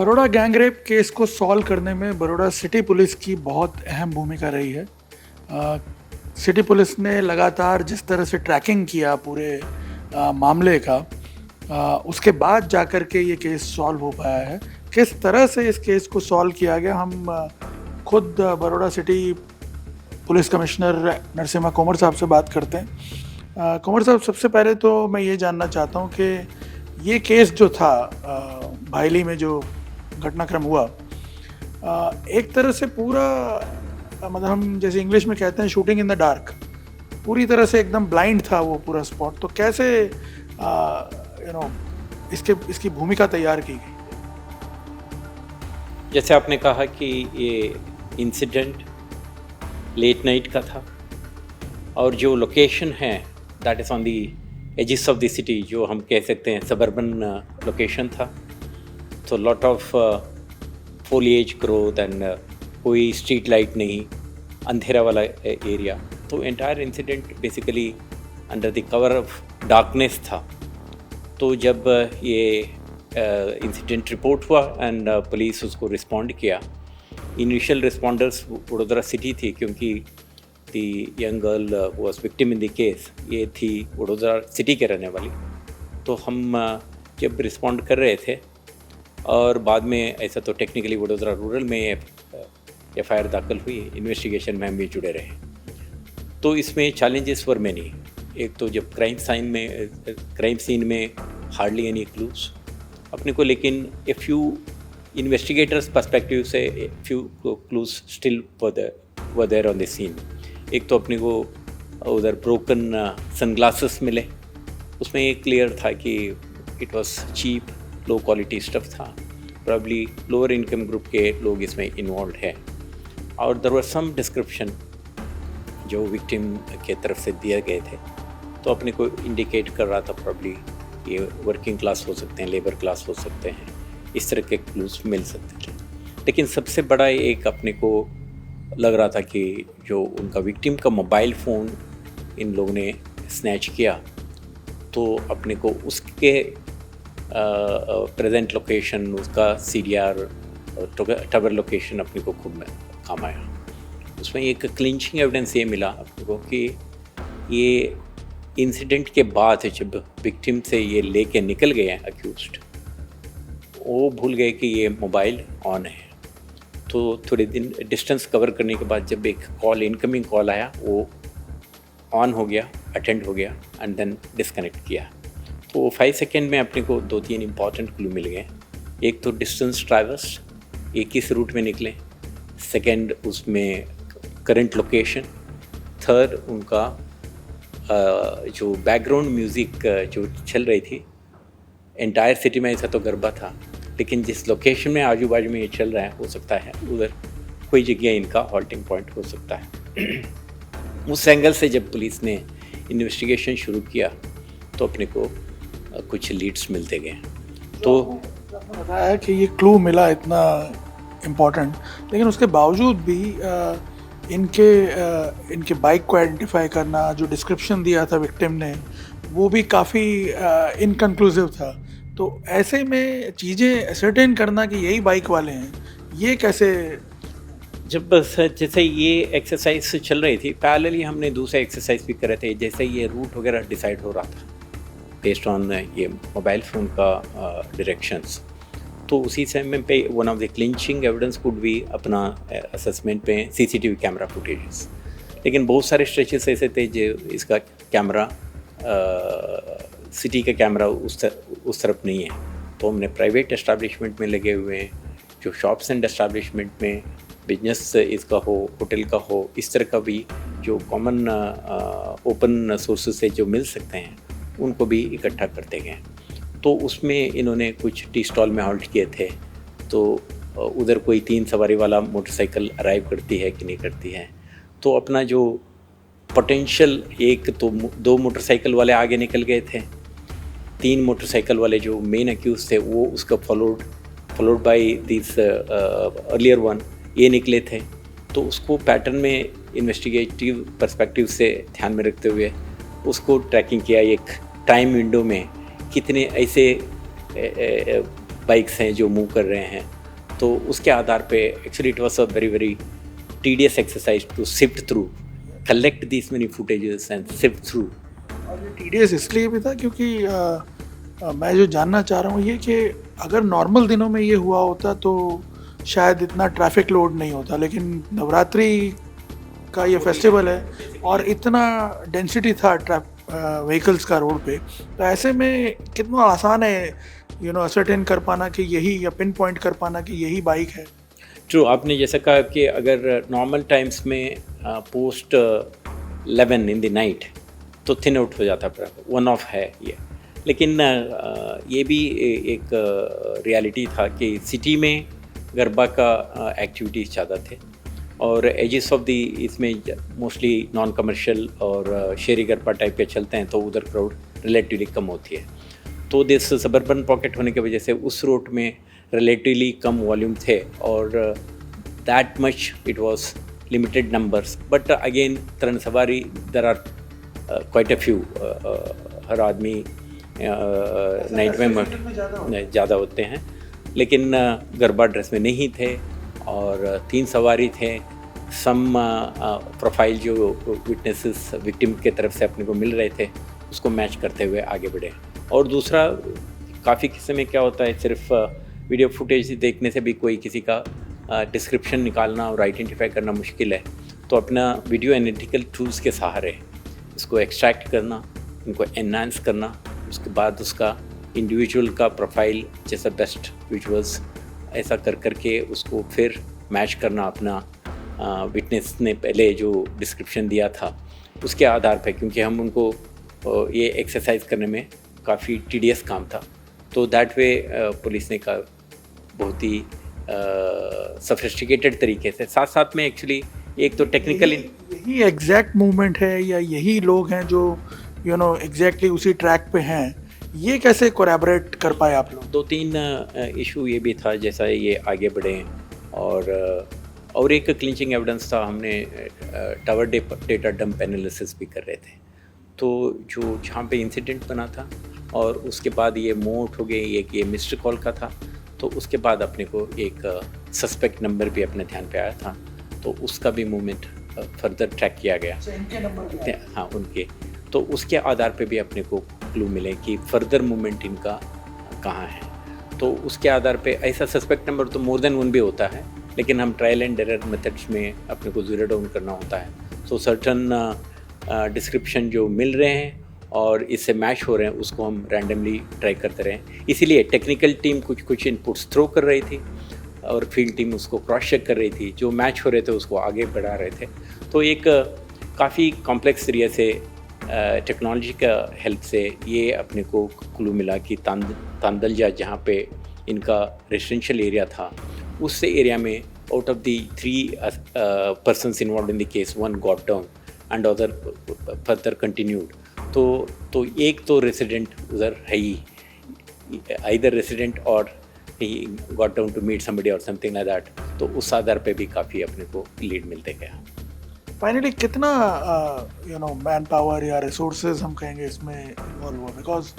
Baroda gangrape case को solve करने में बड़ौदा सिटी पुलिस की बहुत अहम भूमिका रही है। सिटी पुलिस ने लगातार जिस तरह से ट्रैकिंग किया पूरे मामले का, उसके बाद जाकर के ये केस सॉल्व हो पाया है। किस तरह से इस केस को सॉल्व किया गया, हम खुद Baroda city police commissioner Narasimha कोमर साहब से बात करते हैं। कोमर साहब, सबसे पहले तो मैं ये जानना चाहता हूँ कि ये केस जो था भाईली में जो घटनाक्रम हुआ, एक तरह से पूरा मतलब हम जैसे इंग्लिश में कहते हैं शूटिंग इन द डार्क, पूरी तरह से एकदम ब्लाइंड था वो पूरा स्पॉट। तो कैसे इसकी भूमिका तैयार की गई? जैसे आपने कहा कि ये इंसिडेंट लेट नाइट का था और जो लोकेशन है that is on the edges of the city, जो हम कह सकते हैं सबर्बन लोकेशन था। तो lot of foliage growth and कोई स्ट्रीट लाइट नहीं, अंधेरा वाला एरिया। तो entire incident basically under the cover of darkness था। तो जब ये इंसिडेंट रिपोर्ट हुआ एंड पुलिस उसको रिस्पॉन्ड किया, इनिशियल रिस्पॉन्डर्स वडोदरा सिटी थी, क्योंकि the young girl was victim in the case ये थी वडोदरा सिटी के रहने वाली। तो हम जब रिस्पॉन्ड कर रहे थे और बाद में ऐसा तो टेक्निकली वडोदरा रूरल में FIR दाखिल हुई, इन्वेस्टिगेशन में हम भी जुड़े रहे। तो इसमें चैलेंजेस वर मैनी। एक तो जब क्राइम सीन में हार्डली एनी क्लूज अपने को, लेकिन ए फ्यू इन्वेस्टिगेटर्स पर्सपेक्टिव से a few clues still were there on the scene. एक तो अपने को उधर ब्रोकन सनग्लासेस मिले, उसमें एक क्लियर था कि it was cheap low quality stuff था, प्रॉब्ली लोअर इनकम ग्रुप के लोग इसमें इन्वॉल्व है। और देयर वर सम डिस्क्रिप्शन जो विक्टिम के तरफ से दिए गए थे, तो अपने को इंडिकेट कर रहा था प्रॉब्ली ये वर्किंग क्लास हो सकते हैं, लेबर क्लास हो सकते हैं, इस तरह के क्लूज मिल सकते थे। लेकिन सबसे बड़ा एक अपने को लग रहा था कि जो उनका विक्टिम का मोबाइल फ़ोन इन लोगों ने स्नैच किया, तो अपने को उसके प्रेजेंट लोकेशन, उसका CDR टावर लोकेशन अपने को खूब काम आया। उसमें एक क्लिंचिंग एविडेंस ये मिला अपने को कि ये इंसिडेंट के बाद जब विक्टिम से ये लेके निकल गए हैं अक्यूज्ड, वो भूल गए कि ये मोबाइल ऑन है। तो थोड़े दिन डिस्टेंस कवर करने के बाद जब एक कॉल, इनकमिंग कॉल आया, वो ऑन हो गया, अटेंड हो गया एंड देन डिस्कनेक्ट किया। तो 5 सेकेंड में अपने को 2-3 इंपॉर्टेंट क्लू मिल गए। एक तो डिस्टेंस ट्रैवर्स, ये किस रूट में निकले, सेकेंड उसमें करंट लोकेशन, थर्ड उनका जो बैकग्राउंड म्यूज़िक जो चल रही थी। एंटायर सिटी में ऐसा तो गरबा था, लेकिन जिस लोकेशन में आजू बाजू में ये चल रहा है, हो सकता है उधर कोई जगह इनका हॉल्टिंग पॉइंट हो सकता है। उस एंगल से जब पुलिस ने इन्वेस्टिगेशन शुरू किया तो अपने को कुछ लीड्स मिलते गए। तो बताया कि ये क्लू मिला इतना इम्पोर्टेंट, लेकिन उसके बावजूद भी इनके बाइक को आइडेंटिफाई करना, जो डिस्क्रिप्शन दिया था विक्टिम ने, वो भी काफ़ी इनकन्क्लूसिव था। तो ऐसे में चीज़ें एसर्टेन करना कि यही बाइक वाले हैं, ये कैसे? जब जैसे ये एक्सरसाइज चल रही थी, पैरेलली हमने दूसरा एक्सरसाइज भी कर रहे थे। जैसे ये रूट वगैरह डिसाइड हो रहा था बेस्ड ऑन ये मोबाइल फ़ोन का डायरेक्शंस, तो उसी समय पे one of the clinching evidence could भी अपना असेसमेंट पे CCTV कैमरा फुटेजेस। लेकिन बहुत सारे स्ट्रेचेस ऐसे थे जो इसका कैमरा सिटी का कैमरा उस तरफ नहीं है। तो हमने प्राइवेट एस्टैब्लिशमेंट में लगे हुए हैं, जो शॉप्स एंड एस्टैब्लिशमेंट में बिजनेस इसका हो, होटल का हो, इस तरह का भी जो कॉमन ओपन सोर्सेज से जो मिल सकते हैं, उनको भी इकट्ठा करते गए। तो उसमें इन्होंने कुछ टी स्टॉल में हॉल्ट किए थे। तो उधर कोई 3 सवारी वाला मोटरसाइकिल अराइव करती है कि नहीं करती है, तो अपना जो पोटेंशियल, एक तो 2 मोटरसाइकिल वाले आगे निकल गए थे, 3 मोटरसाइकिल वाले जो मेन अक्यूज थे वो उसका followed by this earlier one, ये निकले थे। तो उसको पैटर्न में इन्वेस्टिगेटिव पर्सपेक्टिव से ध्यान में रखते हुए उसको ट्रैकिंग किया। एक टाइम विंडो में कितने ऐसे बाइक्स हैं जो मूव कर रहे हैं, तो उसके आधार पे actually it was a very very tedious exercise to sift through, collect these many footages and sift through. और ये टीडियस इसलिए भी था क्योंकि मैं जो जानना चाह रहा हूँ ये कि अगर नॉर्मल दिनों में ये हुआ होता तो शायद इतना ट्रैफिक लोड नहीं होता, लेकिन नवरात्रि का ये फेस्टिवल है और इतना डेंसिटी था व्हीकल्स का रोड पे, तो ऐसे में कितना आसान है असर्टेन कर पाना कि यही, या पिन पॉइंट कर पाना कि यही बाइक है। ट्रू, आपने जैसा कहा कि अगर नॉर्मल टाइम्स में पोस्ट 11 इन द नाइट तो थिन आउट हो जाता, पर वन ऑफ है ये। लेकिन ये भी एक रियलिटी था कि सिटी में गरबा का एक्टिविटीज़ ज़्यादा थे और एजिस ऑफ दी इसमें मोस्टली नॉन कमर्शियल और शेरी गरबा टाइप के चलते हैं, तो उधर क्राउड रिलेटिवली कम होती है। तो दिस सबर्बन पॉकेट होने की वजह से उस रूट में रिलेटिवली कम वॉल्यूम थे और that much it was limited numbers. But again तरन सवारी there are quite a few, हर आदमी नाइट में ज़्यादा होते हैं, लेकिन गरबा ड्रेस में नहीं थे और 3 सवारी थे। सम प्रोफाइल जो विटनेसेस विक्टिम के तरफ से अपने को मिल रहे थे उसको मैच करते हुए आगे बढ़े। और दूसरा, काफ़ी किस्से में क्या होता है, सिर्फ वीडियो फुटेज देखने से भी कोई किसी का डिस्क्रिप्शन निकालना और आइडेंटिफाई करना मुश्किल है, तो अपना वीडियो एनालिटिकल टूल्स के सहारे इसको एक्सट्रैक्ट करना, इनको एनहांस करना, उसके बाद उसका इंडिविजुअल का प्रोफाइल जैसा बेस्ट विजुअल्स ऐसा कर करके उसको फिर मैच करना अपना विटनेस ने पहले जो डिस्क्रिप्शन दिया था उसके आधार पे, क्योंकि हम उनको ये एक्सरसाइज करने में काफ़ी टीडियस काम था। तो दैट वे पुलिस ने का बहुत ही सोफिस्टिकेटेड तरीके से, साथ साथ में एक्चुअली एक तो टेक्निकल यही एग्जैक्ट मूवमेंट है या यही लोग हैं जो एग्जैक्टली उसी ट्रैक पे हैं, ये कैसे कोलैबोरेट कर पाए आप लोग? 2-3 इशू ये भी था, जैसा ये आगे बढ़े और एक क्लिंचिंग एविडेंस था, हमने टावर डेटा डंप एनालिसिस भी कर रहे थे। तो जो जहाँ पे इंसिडेंट बना था और उसके बाद ये मोट हो गए, एक ये मिस्ड कॉल का था, तो उसके बाद अपने को एक सस्पेक्ट नंबर भी अपने ध्यान पे आया था, तो उसका भी मूवमेंट फर्दर ट्रैक किया गया। इनके नंबर हाँ, उनके, तो उसके आधार पे भी अपने को क्लू मिले कि फर्दर मूवमेंट इनका कहाँ है। तो उसके आधार पे ऐसा सस्पेक्ट नंबर तो मोर देन 1 भी होता है, लेकिन हम ट्रायल एंड एरर मेथड्स में अपने को ज़ीरो डाउन करना होता है। सो सर्टन डिस्क्रिप्शन जो मिल रहे हैं और इससे मैच हो रहे हैं उसको हम रैंडमली ट्राई करते रहे। इसीलिए टेक्निकल टीम कुछ इनपुट्स थ्रो कर रही थी और फील्ड टीम उसको क्रॉस चेक कर रही थी, जो मैच हो रहे थे उसको आगे बढ़ा रहे थे। तो एक काफ़ी कॉम्प्लेक्स एरिया से टेक्नोलॉजी का हेल्प से ये अपने को क्लू मिला कि तांदलजा जहाँ पे इनका रेजिडेंशियल एरिया था, उस एरिया में out of the 3 persons involve in the case, 1 got down and other further continued. तो एक तो रेसिडेंट उधर है ही, आइदर रेसिडेंट और he got down to meet somebody और समथिंग लाइक दैट। तो उस आधार पे भी काफ़ी अपने को लीड मिलते गया। फाइनली कितना मैन पावर या रिसोर्सेज हम कहेंगे इसमें इन्वॉल्व हुआ, बिकॉज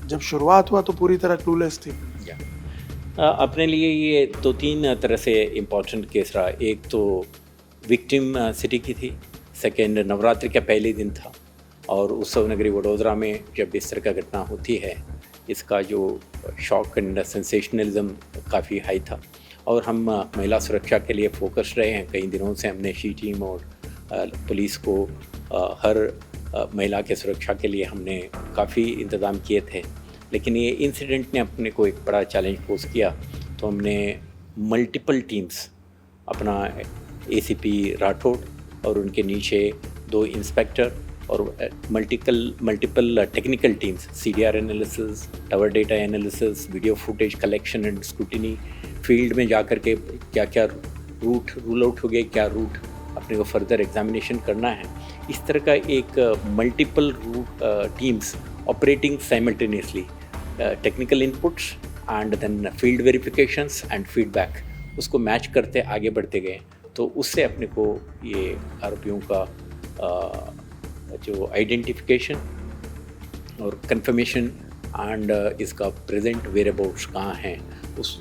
जब शुरुआत हुआ तो पूरी तरह क्लूलेस थी। अपने लिए ये 2-3 तरह से इम्पोर्टेंट केस रहा। एक तो विक्टिम सिटी की थी, सेकेंड नवरात्रि का पहले दिन था और उत्सव नगरी वडोदरा में जब इस तरह का घटना होती है, इसका जो शॉक एंड सेंसेशनलिज्म काफ़ी हाई था। और हम महिला सुरक्षा के लिए फोकस रहे हैं कई दिनों से। हमने शी टीम और पुलिस को हर महिला के सुरक्षा के लिए हमने काफ़ी इंतज़ाम किए थे, लेकिन ये इंसिडेंट ने अपने को एक बड़ा चैलेंज पोज किया। तो हमने मल्टीपल टीम्स, अपना एसीपी राठौड़ और उनके नीचे 2 इंस्पेक्टर और multiple technical teams, CDR analysis, tower data analysis, video footage collection and scrutiny, field में जा कर के क्या क्या रूट रूल आउट हो गए, क्या रूट अपने को फर्दर एग्जामिनेशन करना है, इस तरह का एक multiple route teams operating simultaneously, technical inputs and then field verifications and feedback, उसको मैच करते आगे बढ़ते गए। तो उससे अपने को ये आरोपियों का जो आइडेंटिफिकेशन और कंफर्मेशन एंड इसका प्रेजेंट वेयरअबाउट्स कहाँ हैं उस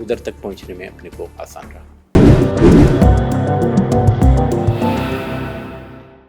उधर तक पहुंचने में अपने को आसान रहा।